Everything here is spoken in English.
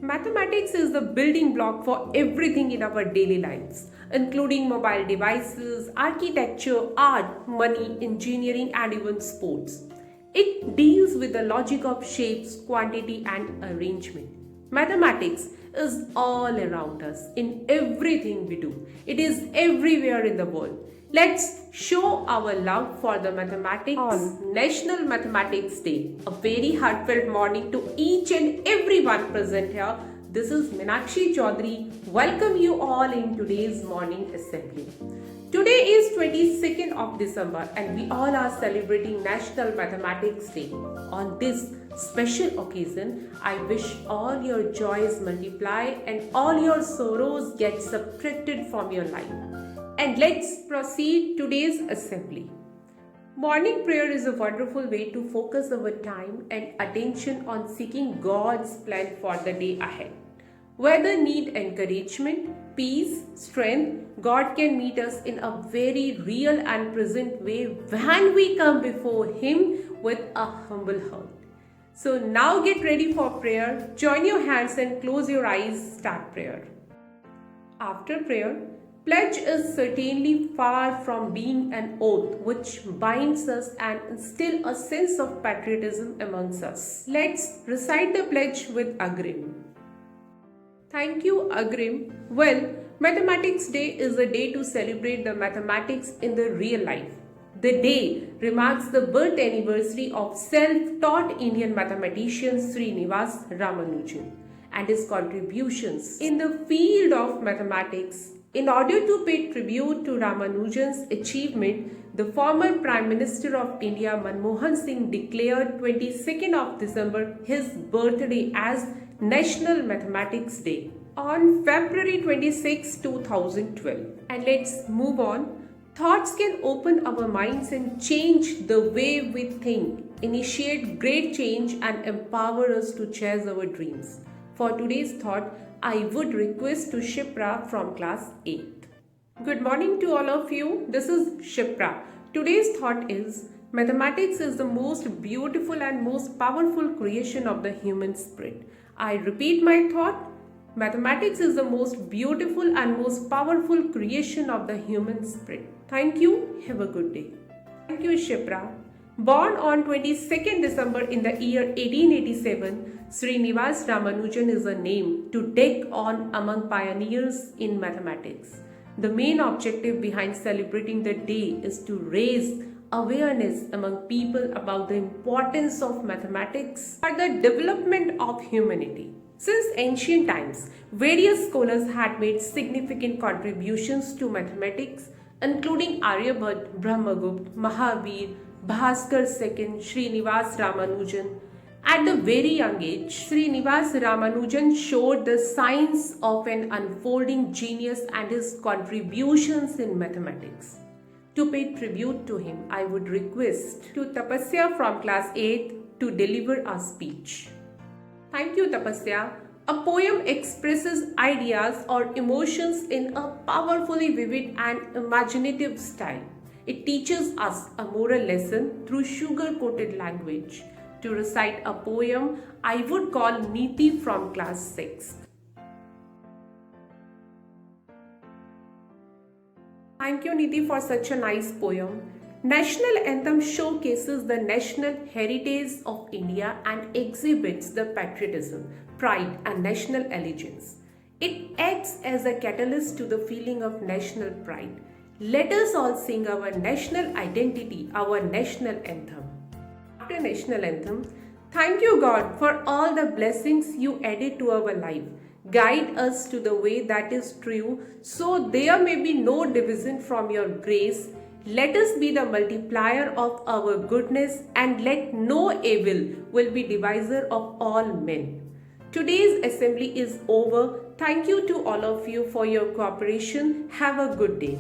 Mathematics is the building block for everything in our daily lives, including mobile devices, architecture, art, money, engineering, and even sports. It deals with the logic of shapes, quantity, and arrangement. Mathematics is all around us in everything we do. It is everywhere in the world. Let's show our love for the mathematics on National Mathematics Day. A very heartfelt morning to each and everyone present here. This is Meenakshi Chaudhary. Welcome you all in today's morning assembly. Today is 22nd of December and we all are celebrating National Mathematics Day. On this special occasion, I wish all your joys multiply and all your sorrows get subtracted from your life. And let's proceed today's assembly. Morning prayer is a wonderful way to focus our time and attention on seeking God's plan for the day ahead. Whether need encouragement, peace, strength, God can meet us in a very real and present way when we come before Him with a humble heart. So now get ready for prayer. Join your hands and close your eyes. Start prayer. After prayer, pledge is certainly far from being an oath which binds us and instills a sense of patriotism amongst us. Let's recite the pledge with Agrim. Thank you, Agrim. Well, Mathematics Day is a day to celebrate the mathematics in the real life. The day remarks the birth anniversary of self-taught Indian mathematician Srinivas Ramanujan and his contributions in the field of mathematics. In order to pay tribute to Ramanujan's achievement, the former Prime Minister of India Manmohan Singh declared 22nd of December his birthday as National Mathematics Day on February 26, 2012. And let's move on. Thoughts can open our minds and change the way we think, initiate great change and empower us to chase our dreams. For today's thought, I would request to SHIPRA from class 8. Good morning to all of you. This is SHIPRA. Today's thought is, mathematics is the most beautiful and most powerful creation of the human spirit. I repeat my thought. Mathematics is the most beautiful and most powerful creation of the human spirit. Thank you. Have a good day. Thank you, SHIPRA. Born on 22nd December in the year 1887, Srinivas Ramanujan is a name to take on among pioneers in mathematics. The main objective behind celebrating the day is to raise awareness among people about the importance of mathematics for the development of humanity. Since ancient times, various scholars had made significant contributions to mathematics, including Aryabhat, Brahmagupta, Mahavir, Bhaskar II, Srinivas Ramanujan. At the very young age, Srinivas Ramanujan showed the signs of an unfolding genius and his contributions in mathematics. To pay tribute to him, I would request to Tapasya from class 8 to deliver a speech. Thank you, Tapasya. A poem expresses ideas or emotions in a powerfully vivid and imaginative style. It teaches us a moral lesson through sugar-coated language. To recite a poem, I would call Neeti from class 6. Thank you, Neeti, for such a nice poem. National Anthem showcases the national heritage of India and exhibits the patriotism, pride and national allegiance. It acts as a catalyst to the feeling of national pride. Let us all sing our national identity, our national anthem. After national anthem, thank you God for all the blessings you added to our life. Guide us to the way that is true, so there may be no division from your grace. Let us be the multiplier of our goodness and let no evil will be divisor of all men. Today's assembly is over. Thank you to all of you for your cooperation. Have a good day.